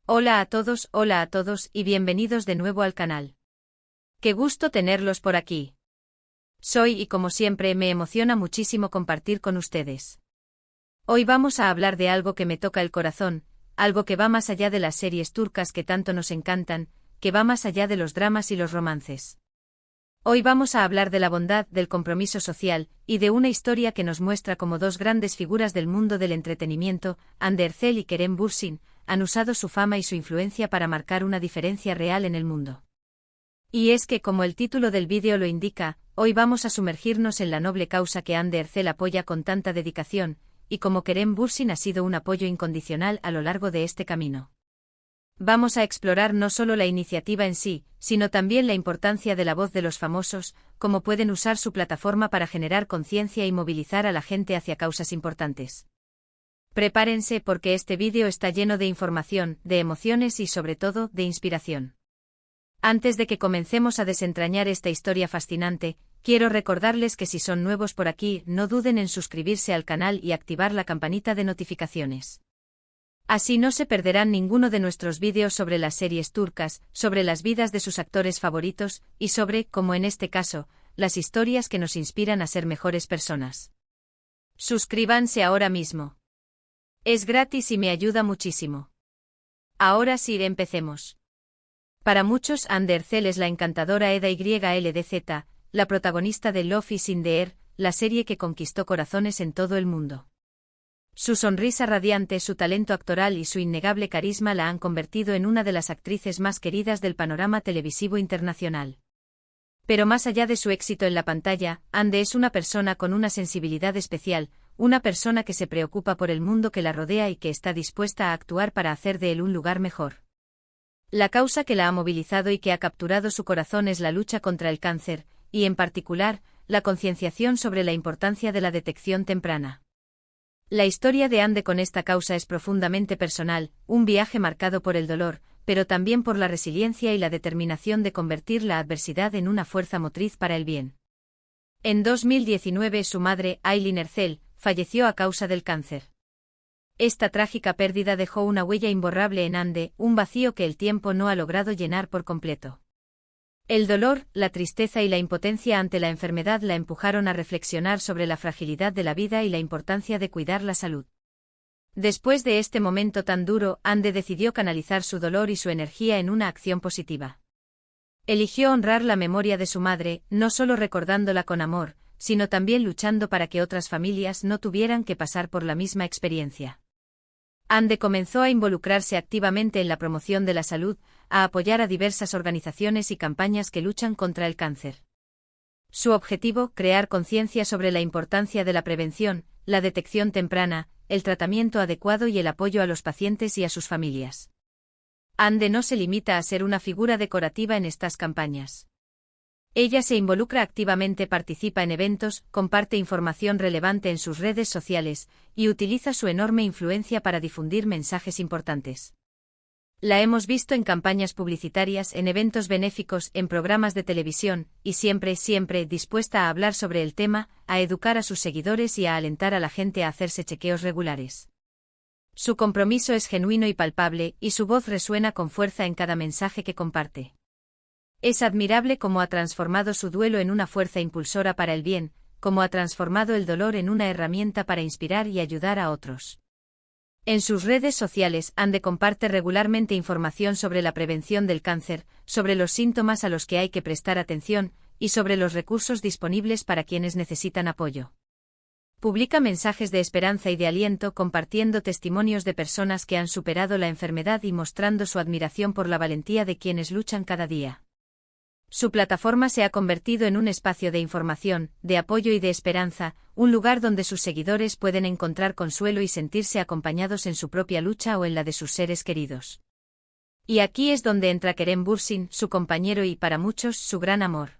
Hola a todos y bienvenidos de nuevo al canal. Qué gusto tenerlos por aquí. Soy y como siempre me emociona muchísimo compartir con ustedes. Hoy vamos a hablar de algo que me toca el corazón, algo que va más allá de las series turcas que tanto nos encantan, que va más allá de los dramas y los romances. Hoy vamos a hablar de la bondad, del compromiso social, y de una historia que nos muestra cómo dos grandes figuras del mundo del entretenimiento, Hande Erçel y Kerem Bürsin, han usado su fama y su influencia para marcar una diferencia real en el mundo. Y es que, como el título del vídeo lo indica, hoy vamos a sumergirnos en la noble causa que Hande Erçel apoya con tanta dedicación, y como Kerem Bürsin ha sido un apoyo incondicional a lo largo de este camino. Vamos a explorar no solo la iniciativa en sí, sino también la importancia de la voz de los famosos, cómo pueden usar su plataforma para generar conciencia y movilizar a la gente hacia causas importantes. Prepárense porque este vídeo está lleno de información, de emociones y sobre todo, de inspiración. Antes de que comencemos a desentrañar esta historia fascinante, quiero recordarles que si son nuevos por aquí, no duden en suscribirse al canal y activar la campanita de notificaciones. Así no se perderán ninguno de nuestros vídeos sobre las series turcas, sobre las vidas de sus actores favoritos, y sobre, como en este caso, las historias que nos inspiran a ser mejores personas. Suscríbanse ahora mismo. Es gratis y me ayuda muchísimo. Ahora sí, empecemos. Para muchos, Hande Erçel es la encantadora Eda YLDZ, la protagonista de Love is in the Air, la serie que conquistó corazones en todo el mundo. Su sonrisa radiante, su talento actoral y su innegable carisma la han convertido en una de las actrices más queridas del panorama televisivo internacional. Pero más allá de su éxito en la pantalla, Hande es una persona con una sensibilidad especial, una persona que se preocupa por el mundo que la rodea y que está dispuesta a actuar para hacer de él un lugar mejor. La causa que la ha movilizado y que ha capturado su corazón es la lucha contra el cáncer, y en particular, la concienciación sobre la importancia de la detección temprana. La historia de Hande con esta causa es profundamente personal, un viaje marcado por el dolor, pero también por la resiliencia y la determinación de convertir la adversidad en una fuerza motriz para el bien. En 2019 su madre, Aylin Erçel, falleció a causa del cáncer. Esta trágica pérdida dejó una huella imborrable en Hande, un vacío que el tiempo no ha logrado llenar por completo. El dolor, la tristeza y la impotencia ante la enfermedad la empujaron a reflexionar sobre la fragilidad de la vida y la importancia de cuidar la salud. Después de este momento tan duro, Hande decidió canalizar su dolor y su energía en una acción positiva. Eligió honrar la memoria de su madre, no solo recordándola con amor, sino también luchando para que otras familias no tuvieran que pasar por la misma experiencia. Hande comenzó a involucrarse activamente en la promoción de la salud, a apoyar a diversas organizaciones y campañas que luchan contra el cáncer. Su objetivo, crear conciencia sobre la importancia de la prevención, la detección temprana, el tratamiento adecuado y el apoyo a los pacientes y a sus familias. Hande no se limita a ser una figura decorativa en estas campañas. Ella se involucra activamente, participa en eventos, comparte información relevante en sus redes sociales, y utiliza su enorme influencia para difundir mensajes importantes. La hemos visto en campañas publicitarias, en eventos benéficos, en programas de televisión, y siempre dispuesta a hablar sobre el tema, a educar a sus seguidores y a alentar a la gente a hacerse chequeos regulares. Su compromiso es genuino y palpable, y su voz resuena con fuerza en cada mensaje que comparte. Es admirable cómo ha transformado su duelo en una fuerza impulsora para el bien, cómo ha transformado el dolor en una herramienta para inspirar y ayudar a otros. En sus redes sociales, Hande comparte regularmente información sobre la prevención del cáncer, sobre los síntomas a los que hay que prestar atención, y sobre los recursos disponibles para quienes necesitan apoyo. Publica mensajes de esperanza y de aliento, compartiendo testimonios de personas que han superado la enfermedad y mostrando su admiración por la valentía de quienes luchan cada día. Su plataforma se ha convertido en un espacio de información, de apoyo y de esperanza, un lugar donde sus seguidores pueden encontrar consuelo y sentirse acompañados en su propia lucha o en la de sus seres queridos. Y aquí es donde entra Kerem Bürsin, su compañero y, para muchos, su gran amor.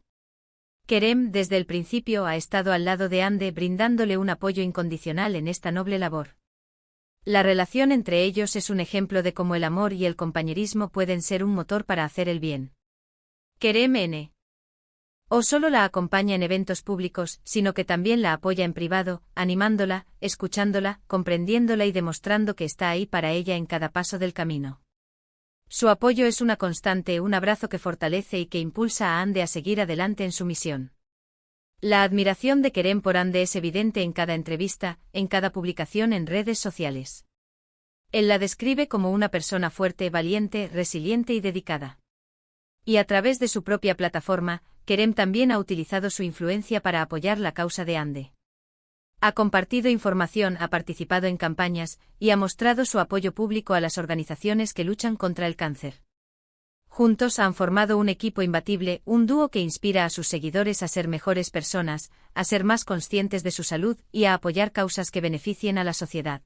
Kerem, desde el principio, ha estado al lado de Hande, brindándole un apoyo incondicional en esta noble labor. La relación entre ellos es un ejemplo de cómo el amor y el compañerismo pueden ser un motor para hacer el bien. Kerem no solo la acompaña en eventos públicos, sino que también la apoya en privado, animándola, escuchándola, comprendiéndola y demostrando que está ahí para ella en cada paso del camino. Su apoyo es una constante, un abrazo que fortalece y que impulsa a Ande a seguir adelante en su misión. La admiración de Kerem por Ande es evidente en cada entrevista, en cada publicación en redes sociales. Él la describe como una persona fuerte, valiente, resiliente y dedicada. Y a través de su propia plataforma, Kerem también ha utilizado su influencia para apoyar la causa de Ande. Ha compartido información, ha participado en campañas, y ha mostrado su apoyo público a las organizaciones que luchan contra el cáncer. Juntos han formado un equipo imbatible, un dúo que inspira a sus seguidores a ser mejores personas, a ser más conscientes de su salud y a apoyar causas que beneficien a la sociedad.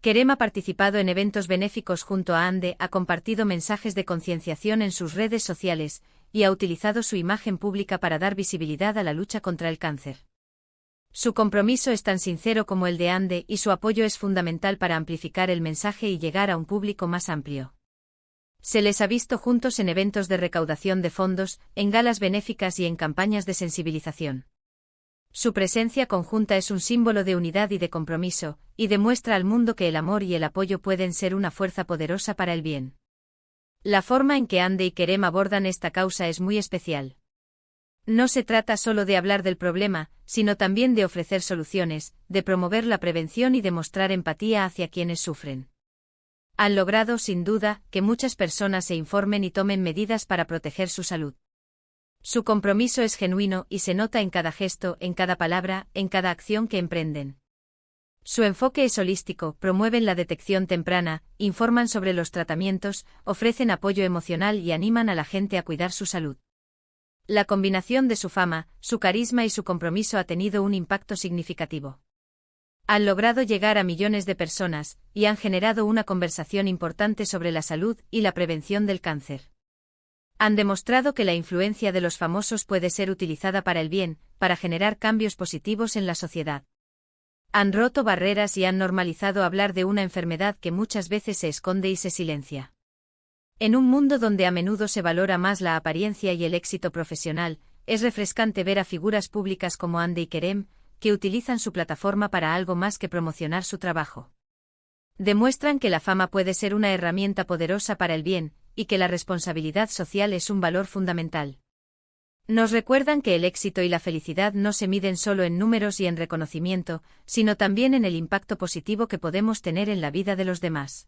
Kerem ha participado en eventos benéficos junto a Ande, ha compartido mensajes de concienciación en sus redes sociales, y ha utilizado su imagen pública para dar visibilidad a la lucha contra el cáncer. Su compromiso es tan sincero como el de Ande y su apoyo es fundamental para amplificar el mensaje y llegar a un público más amplio. Se les ha visto juntos en eventos de recaudación de fondos, en galas benéficas y en campañas de sensibilización. Su presencia conjunta es un símbolo de unidad y de compromiso, y demuestra al mundo que el amor y el apoyo pueden ser una fuerza poderosa para el bien. La forma en que Ande y Kerem abordan esta causa es muy especial. No se trata solo de hablar del problema, sino también de ofrecer soluciones, de promover la prevención y de mostrar empatía hacia quienes sufren. Han logrado, sin duda, que muchas personas se informen y tomen medidas para proteger su salud. Su compromiso es genuino y se nota en cada gesto, en cada palabra, en cada acción que emprenden. Su enfoque es holístico, promueven la detección temprana, informan sobre los tratamientos, ofrecen apoyo emocional y animan a la gente a cuidar su salud. La combinación de su fama, su carisma y su compromiso ha tenido un impacto significativo. Han logrado llegar a millones de personas, y han generado una conversación importante sobre la salud y la prevención del cáncer. Han demostrado que la influencia de los famosos puede ser utilizada para el bien, para generar cambios positivos en la sociedad. Han roto barreras y han normalizado hablar de una enfermedad que muchas veces se esconde y se silencia. En un mundo donde a menudo se valora más la apariencia y el éxito profesional, es refrescante ver a figuras públicas como Ande y Kerem, que utilizan su plataforma para algo más que promocionar su trabajo. Demuestran que la fama puede ser una herramienta poderosa para el bien, y que la responsabilidad social es un valor fundamental. Nos recuerdan que el éxito y la felicidad no se miden solo en números y en reconocimiento, sino también en el impacto positivo que podemos tener en la vida de los demás.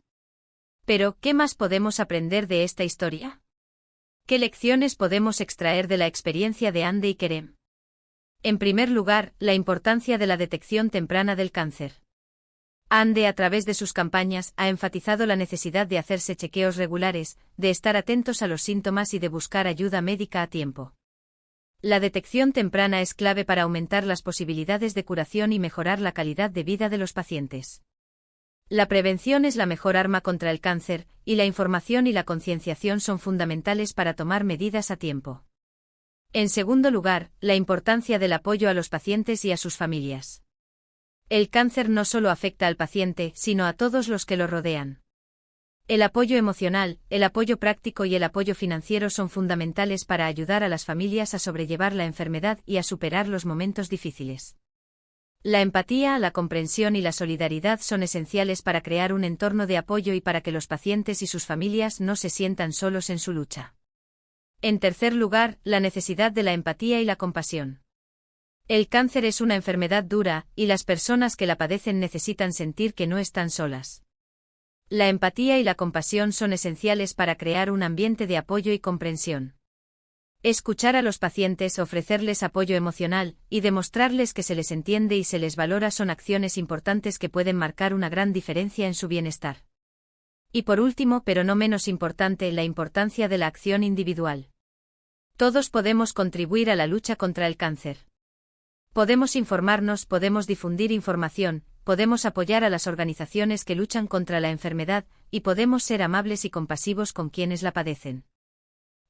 Pero, ¿qué más podemos aprender de esta historia? ¿Qué lecciones podemos extraer de la experiencia de Ande y Kerem? En primer lugar, la importancia de la detección temprana del cáncer. Ande, a través de sus campañas, ha enfatizado la necesidad de hacerse chequeos regulares, de estar atentos a los síntomas y de buscar ayuda médica a tiempo. La detección temprana es clave para aumentar las posibilidades de curación y mejorar la calidad de vida de los pacientes. La prevención es la mejor arma contra el cáncer, y la información y la concienciación son fundamentales para tomar medidas a tiempo. En segundo lugar, la importancia del apoyo a los pacientes y a sus familias. El cáncer no solo afecta al paciente, sino a todos los que lo rodean. El apoyo emocional, el apoyo práctico y el apoyo financiero son fundamentales para ayudar a las familias a sobrellevar la enfermedad y a superar los momentos difíciles. La empatía, la comprensión y la solidaridad son esenciales para crear un entorno de apoyo y para que los pacientes y sus familias no se sientan solos en su lucha. En tercer lugar, la necesidad de la empatía y la compasión. El cáncer es una enfermedad dura, y las personas que la padecen necesitan sentir que no están solas. La empatía y la compasión son esenciales para crear un ambiente de apoyo y comprensión. Escuchar a los pacientes, ofrecerles apoyo emocional, y demostrarles que se les entiende y se les valora son acciones importantes que pueden marcar una gran diferencia en su bienestar. Y por último, pero no menos importante, la importancia de la acción individual. Todos podemos contribuir a la lucha contra el cáncer. Podemos informarnos, podemos difundir información, podemos apoyar a las organizaciones que luchan contra la enfermedad, y podemos ser amables y compasivos con quienes la padecen.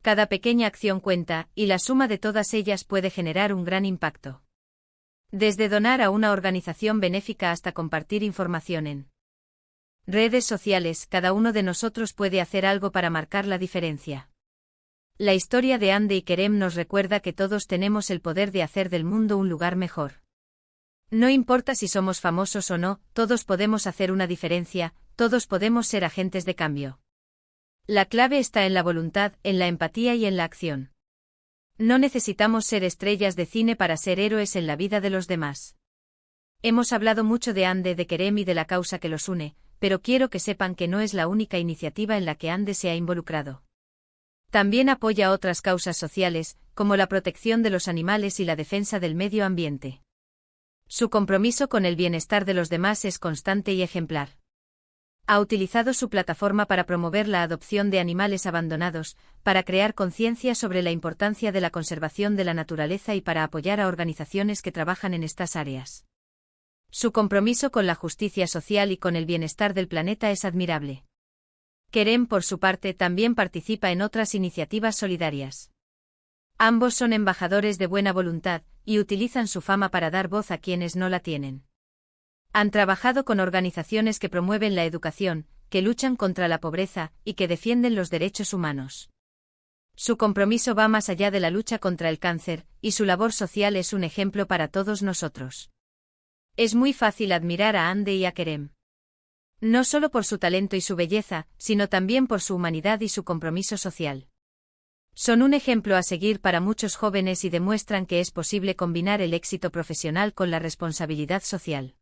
Cada pequeña acción cuenta, y la suma de todas ellas puede generar un gran impacto. Desde donar a una organización benéfica hasta compartir información en redes sociales, cada uno de nosotros puede hacer algo para marcar la diferencia. La historia de Ande y Kerem nos recuerda que todos tenemos el poder de hacer del mundo un lugar mejor. No importa si somos famosos o no, todos podemos hacer una diferencia, todos podemos ser agentes de cambio. La clave está en la voluntad, en la empatía y en la acción. No necesitamos ser estrellas de cine para ser héroes en la vida de los demás. Hemos hablado mucho de Ande de Kerem y de la causa que los une, pero quiero que sepan que no es la única iniciativa en la que Ande se ha involucrado. También apoya otras causas sociales, como la protección de los animales y la defensa del medio ambiente. Su compromiso con el bienestar de los demás es constante y ejemplar. Ha utilizado su plataforma para promover la adopción de animales abandonados, para crear conciencia sobre la importancia de la conservación de la naturaleza y para apoyar a organizaciones que trabajan en estas áreas. Su compromiso con la justicia social y con el bienestar del planeta es admirable. Kerem, por su parte, también participa en otras iniciativas solidarias. Ambos son embajadores de buena voluntad, y utilizan su fama para dar voz a quienes no la tienen. Han trabajado con organizaciones que promueven la educación, que luchan contra la pobreza y que defienden los derechos humanos. Su compromiso va más allá de la lucha contra el cáncer, y su labor social es un ejemplo para todos nosotros. Es muy fácil admirar a Ande y a Kerem. No solo por su talento y su belleza, sino también por su humanidad y su compromiso social. Son un ejemplo a seguir para muchos jóvenes y demuestran que es posible combinar el éxito profesional con la responsabilidad social.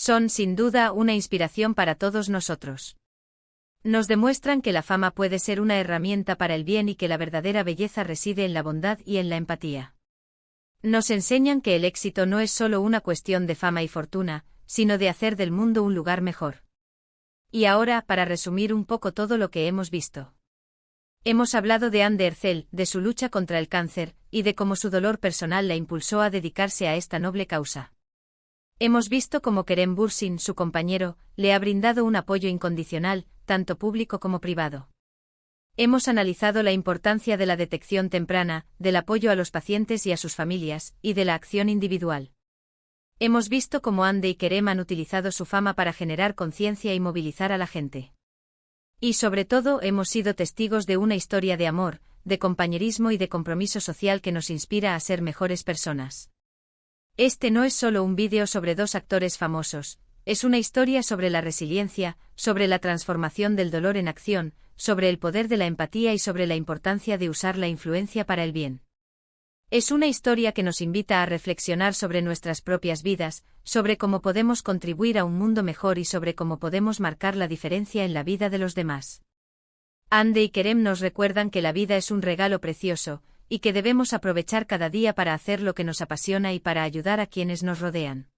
Son, sin duda, una inspiración para todos nosotros. Nos demuestran que la fama puede ser una herramienta para el bien y que la verdadera belleza reside en la bondad y en la empatía. Nos enseñan que el éxito no es solo una cuestión de fama y fortuna, sino de hacer del mundo un lugar mejor. Y ahora, para resumir un poco todo lo que hemos visto. Hemos hablado de Ande Erçel, de su lucha contra el cáncer, y de cómo su dolor personal la impulsó a dedicarse a esta noble causa. Hemos visto cómo Kerem Bürsin, su compañero, le ha brindado un apoyo incondicional, tanto público como privado. Hemos analizado la importancia de la detección temprana, del apoyo a los pacientes y a sus familias, y de la acción individual. Hemos visto cómo Ande y Kerem han utilizado su fama para generar conciencia y movilizar a la gente. Y sobre todo hemos sido testigos de una historia de amor, de compañerismo y de compromiso social que nos inspira a ser mejores personas. Este no es solo un vídeo sobre dos actores famosos, es una historia sobre la resiliencia, sobre la transformación del dolor en acción, sobre el poder de la empatía y sobre la importancia de usar la influencia para el bien. Es una historia que nos invita a reflexionar sobre nuestras propias vidas, sobre cómo podemos contribuir a un mundo mejor y sobre cómo podemos marcar la diferencia en la vida de los demás. Ande y Kerem nos recuerdan que la vida es un regalo precioso, y que debemos aprovechar cada día para hacer lo que nos apasiona y para ayudar a quienes nos rodean.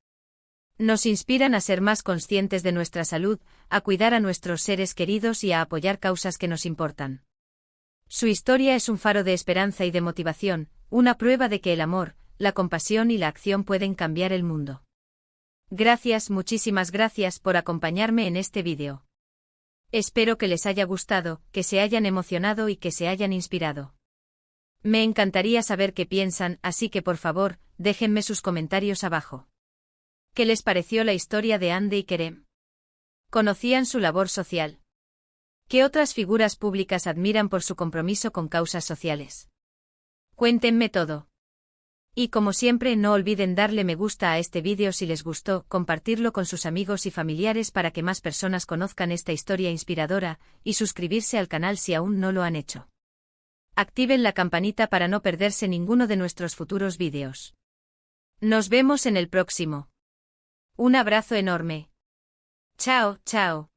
Nos inspiran a ser más conscientes de nuestra salud, a cuidar a nuestros seres queridos y a apoyar causas que nos importan. Su historia es un faro de esperanza y de motivación, una prueba de que el amor, la compasión y la acción pueden cambiar el mundo. Gracias, muchísimas gracias por acompañarme en este vídeo. Espero que les haya gustado, que se hayan emocionado y que se hayan inspirado. Me encantaría saber qué piensan, así que por favor, déjenme sus comentarios abajo. ¿Qué les pareció la historia de Ande y Kerem? ¿Conocían su labor social? ¿Qué otras figuras públicas admiran por su compromiso con causas sociales? Cuéntenme todo. Y como siempre, no olviden darle me gusta a este vídeo si les gustó, compartirlo con sus amigos y familiares para que más personas conozcan esta historia inspiradora, y suscribirse al canal si aún no lo han hecho. Activen la campanita para no perderse ninguno de nuestros futuros vídeos. Nos vemos en el próximo. Un abrazo enorme. Chao, chao.